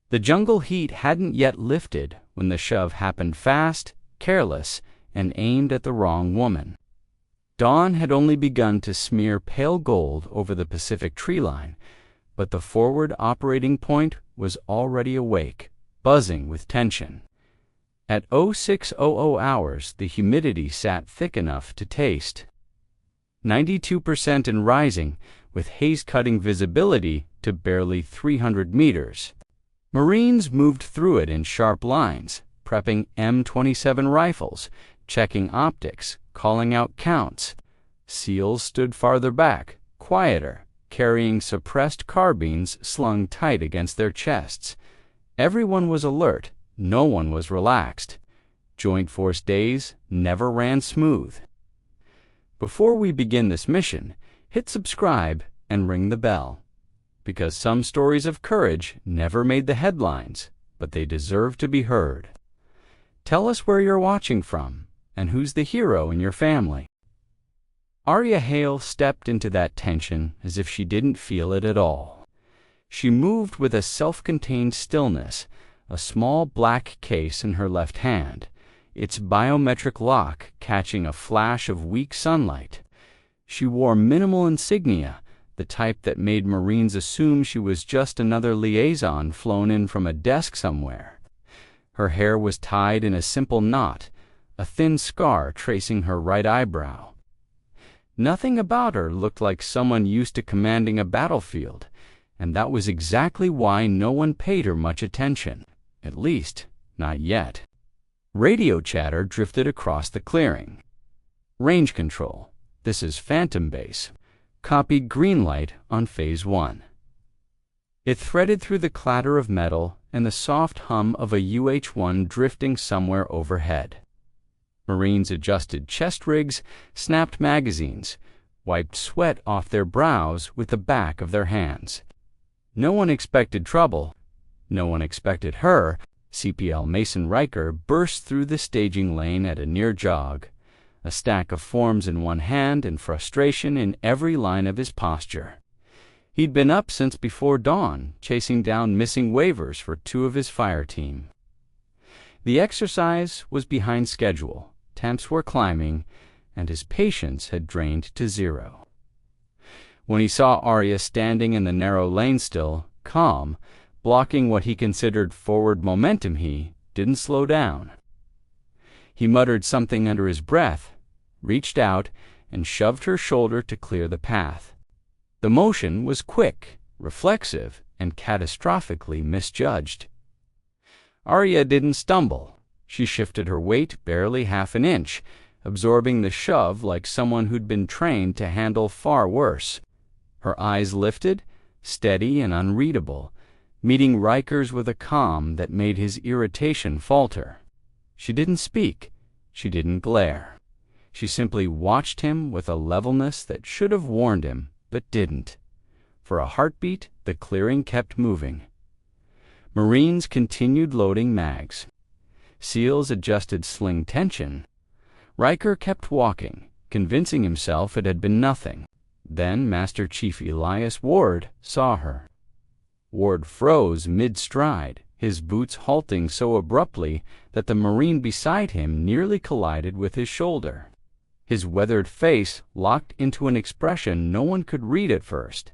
The jungle heat hadn't yet lifted when the shove happened fast, careless, and aimed at the wrong woman. Dawn had only begun to smear pale gold over the Pacific tree line, but the forward operating point was already awake, buzzing with tension. At 0600 hours, the humidity sat thick enough to taste. 92% and rising, with haze-cutting visibility to barely 300 meters. Marines moved through it in sharp lines, prepping M27 rifles, checking optics, calling out counts. SEALs stood farther back, quieter, carrying suppressed carbines slung tight against their chests. Everyone was alert, no one was relaxed. Joint Force days never ran smooth. Before we begin this mission, hit subscribe and ring the bell, because some stories of courage never made the headlines, but they deserve to be heard. Tell us where you're watching from and who's the hero in your family. Arya Hale stepped into that tension as if she didn't feel it at all. She moved with a self-contained stillness, a small black case in her left hand, its biometric lock catching a flash of weak sunlight. She wore minimal insignia, the type that made Marines assume she was just another liaison flown in from a desk somewhere. Her hair was tied in a simple knot, a thin scar tracing her right eyebrow. Nothing about her looked like someone used to commanding a battlefield, and that was exactly why no one paid her much attention, at least, not yet. Radio chatter drifted across the clearing. Range control. This is Phantom Base. Copied green light on Phase 1. It threaded through the clatter of metal and the soft hum of a UH-1 drifting somewhere overhead. Marines adjusted chest rigs, snapped magazines, wiped sweat off their brows with the back of their hands. No one expected trouble. No one expected her. CPL Mason Riker burst through the staging lane at a near jog, a stack of forms in one hand and frustration in every line of his posture. He'd been up since before dawn, chasing down missing waivers for 2 of his fire team. The exercise was behind schedule, temps were climbing, and his patience had drained to 0. When he saw Arya standing in the narrow lane still, calm, blocking what he considered forward momentum, he didn't slow down. He muttered something under his breath, reached out, and shoved her shoulder to clear the path. The motion was quick, reflexive, and catastrophically misjudged. Arya didn't stumble. She shifted her weight barely half an inch, absorbing the shove like someone who'd been trained to handle far worse. Her eyes lifted, steady and unreadable, meeting Riker's with a calm that made his irritation falter. She didn't speak. She didn't glare. She simply watched him with a levelness that should have warned him, but didn't. For a heartbeat, the clearing kept moving. Marines continued loading mags. SEALs adjusted sling tension. Riker kept walking, convincing himself it had been nothing. Then Master Chief Elias Ward saw her. Ward froze mid-stride, his boots halting so abruptly that the Marine beside him nearly collided with his shoulder. His weathered face locked into an expression no one could read at first.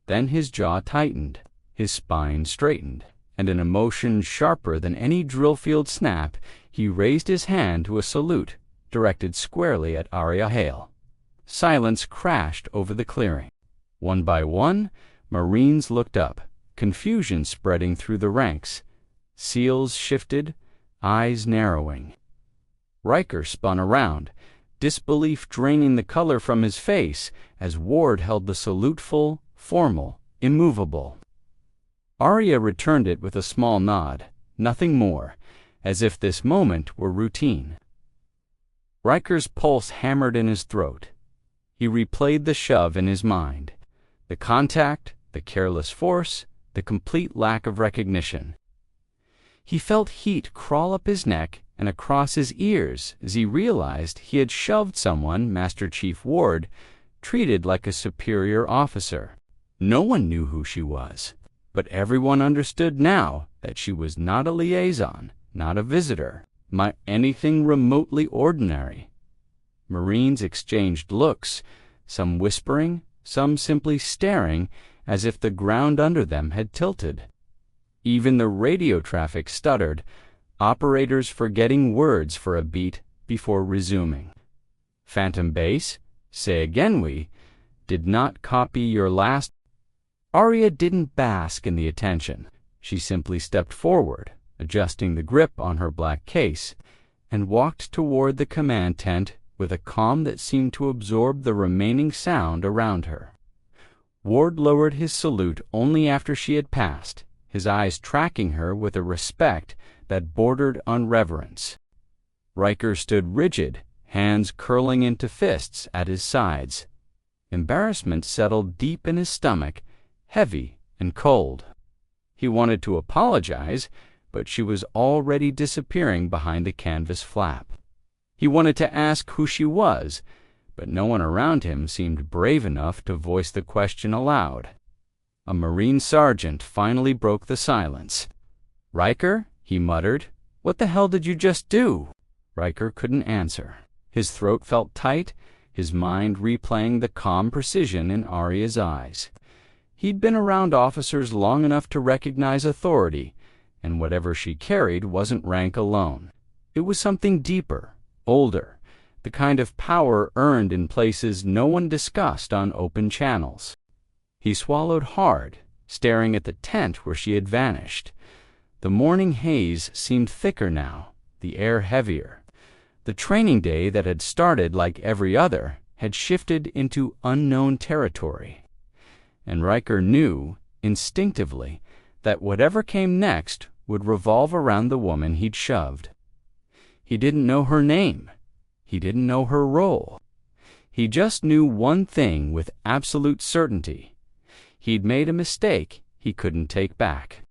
Then his jaw tightened, his spine straightened, and an emotion sharper than any drill field snap, he raised his hand to a salute, directed squarely at Arya Hale. Silence crashed over the clearing. One by one, Marines looked up, confusion spreading through the ranks. SEALs shifted, eyes narrowing. Riker spun around, disbelief draining the color from his face as Ward held the salute full, formal, immovable. Arya returned it with a small nod, nothing more, as if this moment were routine. Riker's pulse hammered in his throat. He replayed the shove in his mind. The contact, the careless force, the complete lack of recognition. He felt heat crawl up his neck and across his ears as he realized he had shoved someone Master Chief Ward treated like a superior officer. No one knew who she was. But everyone understood now that she was not a liaison, not a visitor, anything remotely ordinary. Marines exchanged looks, some whispering, some simply staring, as if the ground under them had tilted. Even the radio traffic stuttered, operators forgetting words for a beat before resuming. Phantom base, say again we, did not copy your last. Arya didn't bask in the attention. She simply stepped forward, adjusting the grip on her black case, and walked toward the command tent with a calm that seemed to absorb the remaining sound around her. Ward lowered his salute only after she had passed, his eyes tracking her with a respect that bordered on reverence. Riker stood rigid, hands curling into fists at his sides. Embarrassment settled deep in his stomach, heavy and cold. He wanted to apologize, but she was already disappearing behind the canvas flap. He wanted to ask who she was, but no one around him seemed brave enough to voice the question aloud. A Marine sergeant finally broke the silence. "Riker," he muttered, "what the hell did you just do?" Riker couldn't answer. His throat felt tight, his mind replaying the calm precision in Arya's eyes. He'd been around officers long enough to recognize authority, and whatever she carried wasn't rank alone. It was something deeper, older, the kind of power earned in places no one discussed on open channels. He swallowed hard, staring at the tent where she had vanished. The morning haze seemed thicker now, the air heavier. The training day that had started like every other had shifted into unknown territory. And Riker knew, instinctively, that whatever came next would revolve around the woman he'd shoved. He didn't know her name. He didn't know her role. He just knew one thing with absolute certainty. He'd made a mistake he couldn't take back.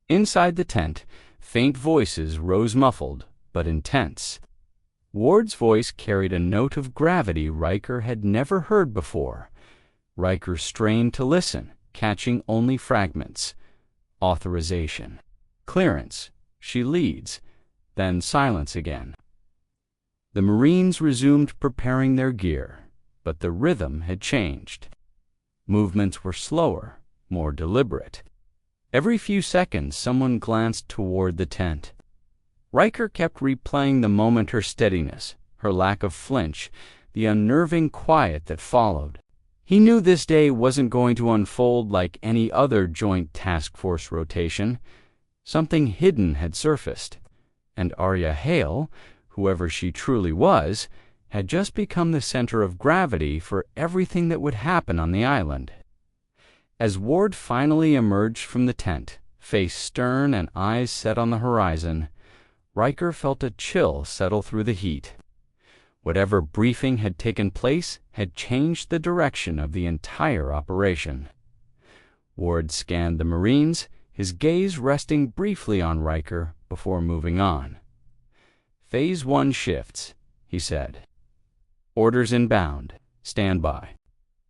Inside the tent, faint voices rose muffled, but intense. Ward's voice carried a note of gravity Riker had never heard before. Riker strained to listen, catching only fragments. Authorization. Clearance. She leads. Then silence again. The Marines resumed preparing their gear, but the rhythm had changed. Movements were slower, more deliberate. Every few seconds someone glanced toward the tent. Riker kept replaying the moment, her steadiness, her lack of flinch, the unnerving quiet that followed. He knew this day wasn't going to unfold like any other joint task force rotation. Something hidden had surfaced, and Arya Hale, whoever she truly was, had just become the center of gravity for everything that would happen on the island. As Ward finally emerged from the tent, face stern and eyes set on the horizon, Riker felt a chill settle through the heat. Whatever briefing had taken place had changed the direction of the entire operation. Ward scanned the Marines, his gaze resting briefly on Riker before moving on. "Phase 1 shifts," he said. "Orders inbound. Stand by."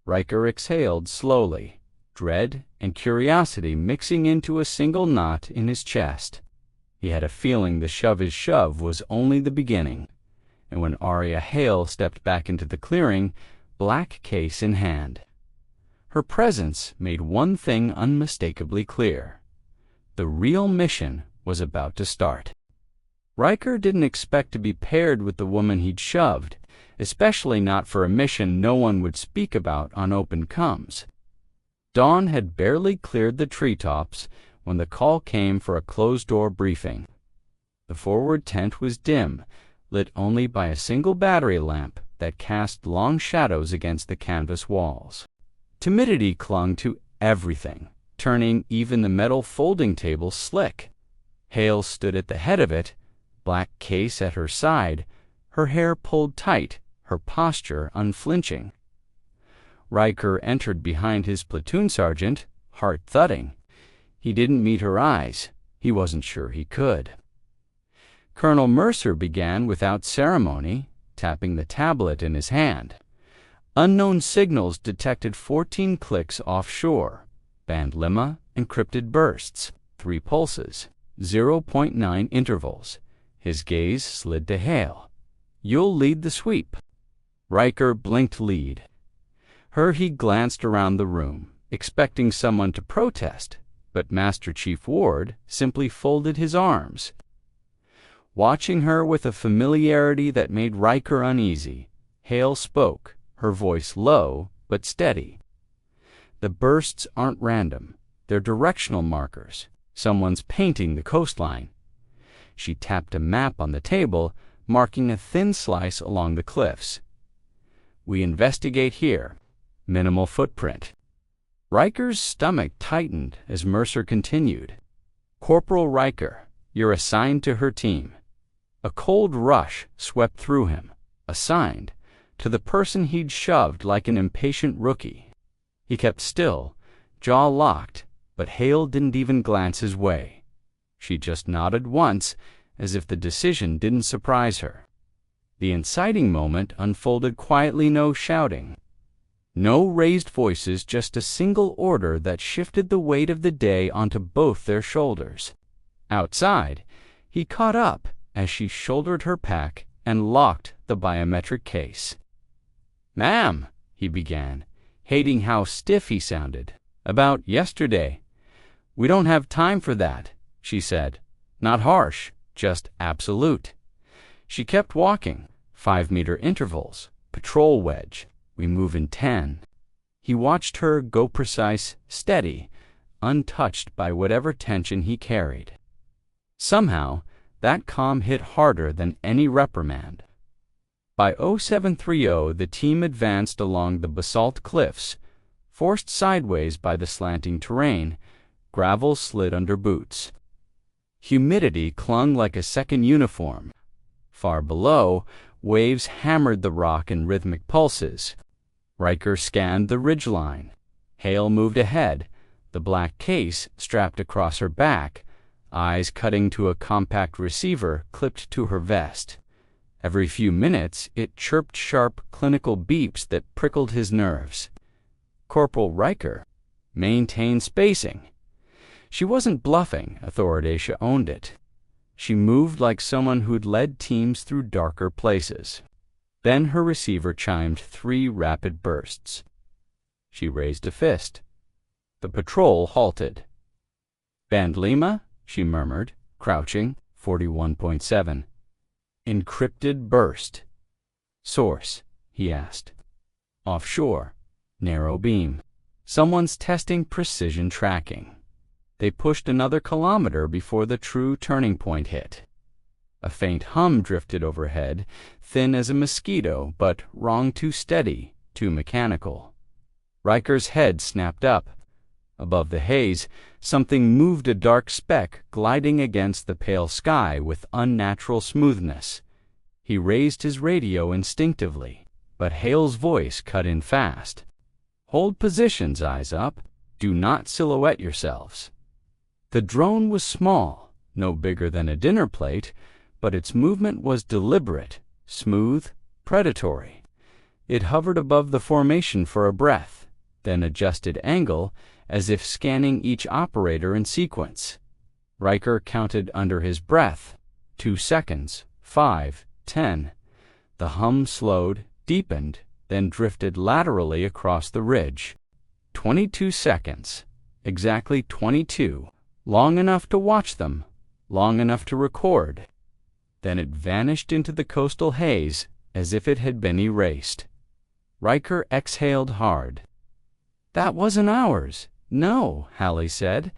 Riker exhaled slowly, dread and curiosity mixing into a single knot in his chest. He had a feeling the shove was only the beginning. And when Arya Hale stepped back into the clearing, black case in hand. Her presence made one thing unmistakably clear. The real mission was about to start. Riker didn't expect to be paired with the woman he'd shoved, especially not for a mission no one would speak about on open comms. Dawn had barely cleared the treetops when the call came for a closed-door briefing. The forward tent was dim, lit only by a single battery lamp that cast long shadows against the canvas walls. Timidity clung to everything, turning even the metal folding table slick. Hale stood at the head of it, black case at her side, her hair pulled tight, her posture unflinching. Riker entered behind his platoon sergeant, heart thudding. He didn't meet her eyes. He wasn't sure he could. Colonel Mercer began without ceremony, tapping the tablet in his hand. Unknown signals detected 14 clicks offshore. Band Lima, encrypted bursts, 3 pulses, 0.9 intervals. His gaze slid to Hale. "You'll lead the sweep." Riker blinked lead. He glanced around the room, expecting someone to protest, but Master Chief Ward simply folded his arms. Watching her with a familiarity that made Riker uneasy, Hale spoke, her voice low but steady. "The bursts aren't random. They're directional markers. Someone's painting the coastline." She tapped a map on the table, marking a thin slice along the cliffs. "We investigate here. Minimal footprint." Riker's stomach tightened as Mercer continued. "Corporal Riker, you're assigned to her team." A cold rush swept through him. Assigned to the person he'd shoved like an impatient rookie. He kept still, jaw locked, but Hale didn't even glance his way. She just nodded once, as if the decision didn't surprise her. The inciting moment unfolded quietly, no shouting. No raised voices, just a single order that shifted the weight of the day onto both their shoulders. Outside, he caught up as she shouldered her pack and locked the biometric case. "Ma'am," he began, hating how stiff he sounded. "About yesterday." "We don't have time for that," she said. Not harsh, just absolute. She kept walking, 5-meter intervals, patrol wedge. "We move in 10. He watched her go precise, steady, untouched by whatever tension he carried. Somehow, that calm hit harder than any reprimand. By 0730, the team advanced along the basalt cliffs, forced sideways by the slanting terrain. Gravel slid under boots. Humidity clung like a second uniform. Far below, waves hammered the rock in rhythmic pulses. Riker scanned the ridgeline. Hale moved ahead, the black case strapped across her back, eyes cutting to a compact receiver clipped to her vest. Every few minutes, it chirped sharp, clinical beeps that prickled his nerves. Corporal Riker maintained spacing. She wasn't bluffing, Authoridacia owned it. She moved like someone who'd led teams through darker places. Then her receiver chimed 3 rapid bursts. She raised a fist. The patrol halted. "Band Lima," she murmured, crouching, 41.7. Encrypted burst. "Source?" he asked. "Offshore. Narrow beam. Someone's testing precision tracking." They pushed another kilometer before the true turning point hit. A faint hum drifted overhead, thin as a mosquito, but wrong, too steady, too mechanical. Riker's head snapped up. Above the haze, something moved, a dark speck gliding against the pale sky with unnatural smoothness. He raised his radio instinctively, but Hale's voice cut in fast. "Hold positions, eyes up. Do not silhouette yourselves." The drone was small, no bigger than a dinner plate, but its movement was deliberate, smooth, predatory. It hovered above the formation for a breath, then adjusted angle as if scanning each operator in sequence. Riker counted under his breath. 2 seconds, 5, 10. The hum slowed, deepened, then drifted laterally across the ridge. 22 seconds. Exactly 22. Long enough to watch them, long enough to record. Then it vanished into the coastal haze as if it had been erased. Riker exhaled hard. "That wasn't ours." "No," Hallie said.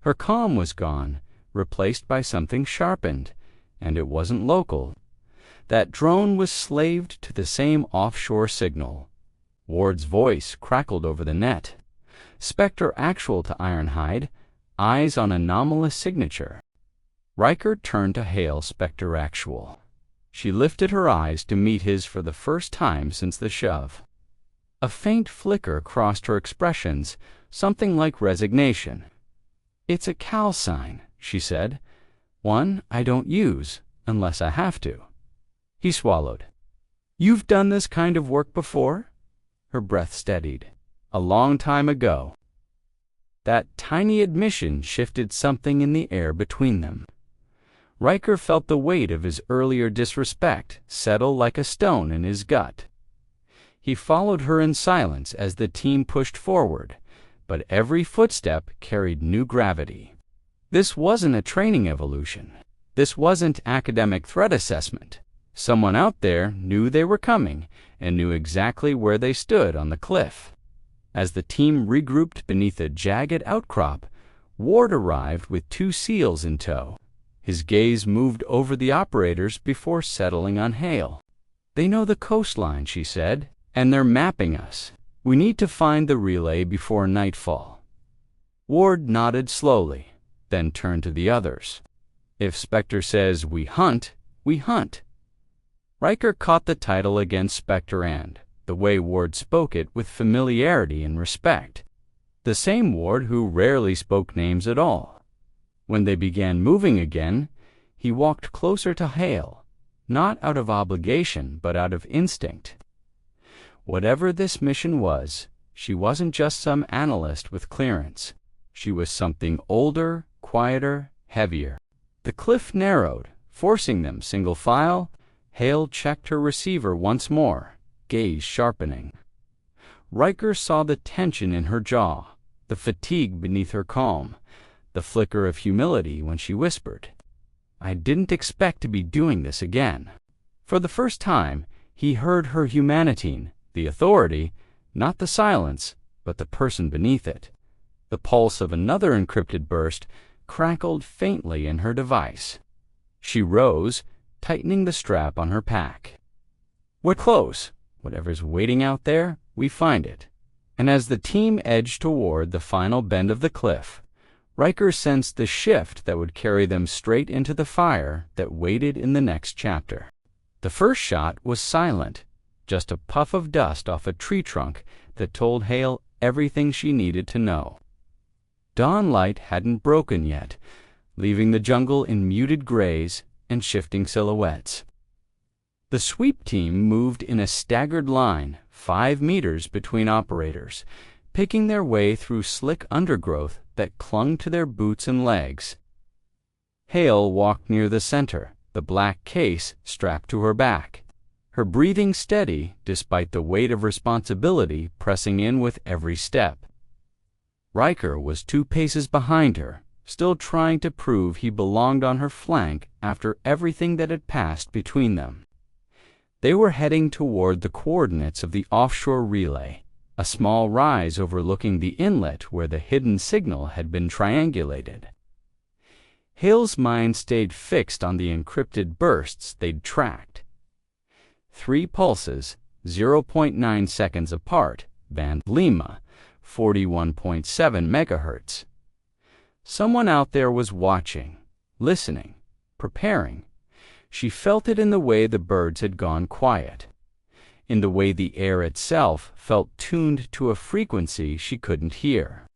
Her calm was gone, replaced by something sharpened, and it wasn't local. That drone was slaved to the same offshore signal. Ward's voice crackled over the net. Spectre actual to Ironhide, eyes on anomalous signature. Riker turned to hail Spectre actual. She lifted her eyes to meet his for the first time since the shove. A faint flicker crossed her expressions, something like resignation. "It's a cal sign," she said. "One I don't use unless I have to." He swallowed. "You've done this kind of work before?" Her breath steadied. "A long time ago." That tiny admission shifted something in the air between them. Riker felt the weight of his earlier disrespect settle like a stone in his gut. He followed her in silence as the team pushed forward, but every footstep carried new gravity. This wasn't a training evolution. This wasn't academic threat assessment. Someone out there knew they were coming and knew exactly where they stood on the cliff. As the team regrouped beneath a jagged outcrop, Ward arrived with 2 SEALs in tow. His gaze moved over the operators before settling on Hale. "They know the coastline," she said, "and they're mapping us. We need to find the relay before nightfall." Ward nodded slowly, then turned to the others. "If Spectre says we hunt, we hunt." Riker caught the title against Spectre and the way Ward spoke it with familiarity and respect. The same Ward who rarely spoke names at all. When they began moving again, he walked closer to Hale, not out of obligation but out of instinct. Whatever this mission was, she wasn't just some analyst with clearance. She was something older, quieter, heavier. The cliff narrowed, forcing them single file. Hale checked her receiver once more, gaze sharpening. Riker saw the tension in her jaw, the fatigue beneath her calm, the flicker of humility when she whispered, "I didn't expect to be doing this again." For the first time, he heard her humanity, the authority, not the silence, but the person beneath it. The pulse of another encrypted burst crackled faintly in her device. She rose, tightening the strap on her pack. "We're close. Whatever's waiting out there, we find it." And as the team edged toward the final bend of the cliff, Riker sensed the shift that would carry them straight into the fire that waited in the next chapter. The first shot was silent, just a puff of dust off a tree trunk that told Hale everything she needed to know. Dawn light hadn't broken yet, leaving the jungle in muted grays and shifting silhouettes. The sweep team moved in a staggered line, 5 meters between operators, picking their way through slick undergrowth that clung to their boots and legs. Hale walked near the center, the black case strapped to her back, her breathing steady despite the weight of responsibility pressing in with every step. Riker was 2 paces behind her, still trying to prove he belonged on her flank after everything that had passed between them. They were heading toward the coordinates of the offshore relay, a small rise overlooking the inlet where the hidden signal had been triangulated. Hale's mind stayed fixed on the encrypted bursts they'd tracked. 3 pulses, 0.9 seconds apart, band Lima, 41.7 megahertz. Someone out there was watching, listening, preparing. She felt it in the way the birds had gone quiet, in the way the air itself felt tuned to a frequency she couldn't hear.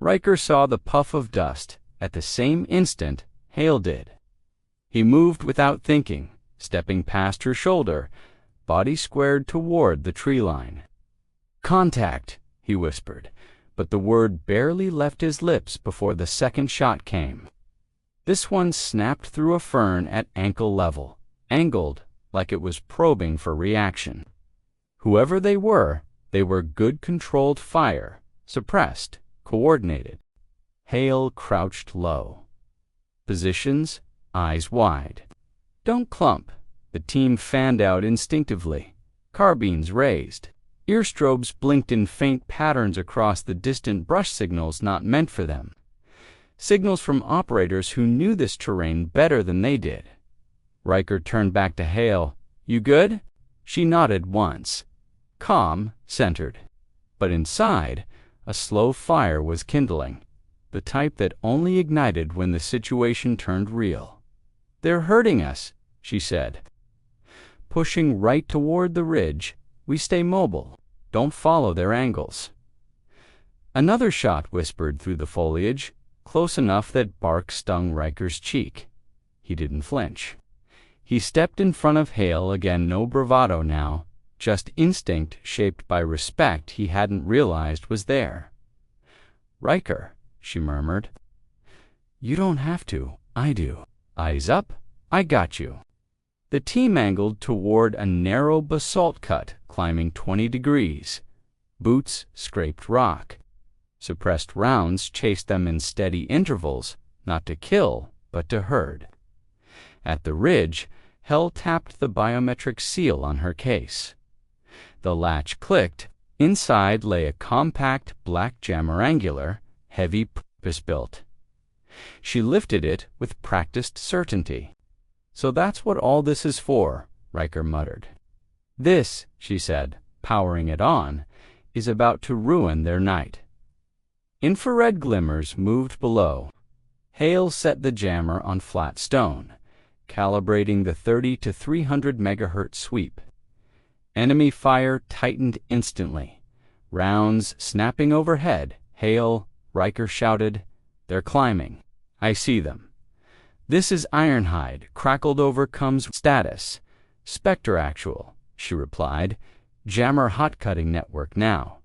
Riker saw the puff of dust at the same instant Hale did. He moved without thinking, stepping past her shoulder, body squared toward the tree line. "Contact," he whispered, but the word barely left his lips before the second shot came. This one snapped through a fern at ankle level, angled like it was probing for reaction. Whoever they were good controlled fire, suppressed, coordinated. Hale crouched low. Positions, eyes wide. "Don't clump." The team fanned out instinctively, carbines raised. Earstrobes blinked in faint patterns across the distant brush signals not meant for them. Signals from operators who knew this terrain better than they did. Riker turned back to Hale. "You good?" She nodded once. Calm, centered. But inside, a slow fire was kindling, the type that only ignited when the situation turned real. "They're hurting us," she said. "Pushing right toward the ridge, we stay mobile. Don't follow their angles." Another shot whispered through the foliage, close enough that bark stung Riker's cheek. He didn't flinch. He stepped in front of Hale again, no bravado now, just instinct shaped by respect he hadn't realized was there. "Riker," she murmured. You don't have to. I do. Eyes up. I got you. The team angled toward a narrow basalt cut, climbing 20 degrees. Boots scraped rock. Suppressed rounds chased them in steady intervals, not to kill, but to herd. At the ridge, Hel tapped the biometric seal on her case. The latch clicked. Inside lay a compact black Jamarangular, heavy purpose-built. She lifted it with practiced certainty. So that's what all this is for, Riker muttered. This, she said, powering it on, is about to ruin their night. Infrared glimmers moved below. Hale set the jammer on flat stone, calibrating the 30 to 300 megahertz sweep. Enemy fire tightened instantly. Rounds snapping overhead. Hale, Riker shouted, "They're climbing. I see them." "This is Ironhide, crackled over comes status. Spectre actual," she replied. "Jammer hot-cutting network now."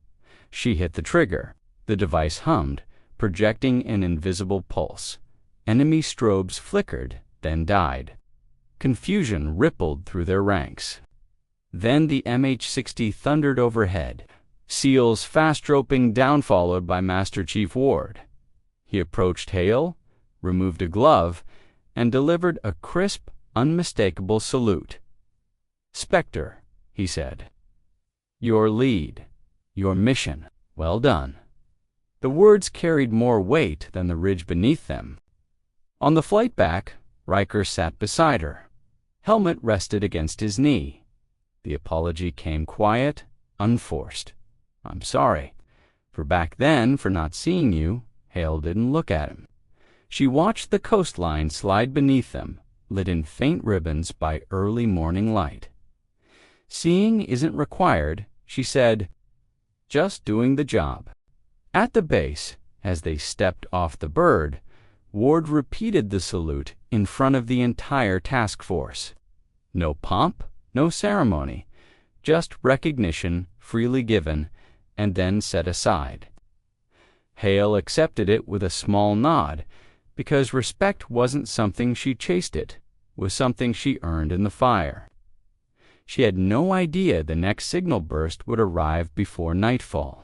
She hit the trigger. The device hummed, projecting an invisible pulse. Enemy strobes flickered, then died. Confusion rippled through their ranks. Then the MH-60 thundered overhead, SEALs fast-roping down, followed by Master Chief Ward. He approached Hale, removed a glove, and delivered a crisp, unmistakable salute. "Spectre," he said. "Your lead, your mission, well done." The words carried more weight than the ridge beneath them. On the flight back, Riker sat beside her. Helmet rested against his knee. The apology came quiet, unforced. "I'm sorry. For back then, for not seeing you." Hale didn't look at him. She watched the coastline slide beneath them, lit in faint ribbons by early morning light. "Seeing isn't required," she said. "Just doing the job." At the base, as they stepped off the bird, Ward repeated the salute in front of the entire task force. No pomp, no ceremony, just recognition freely given and then set aside. Hale accepted it with a small nod, because respect wasn't something she chased, it was something she earned in the fire. She had no idea the next signal burst would arrive before nightfall.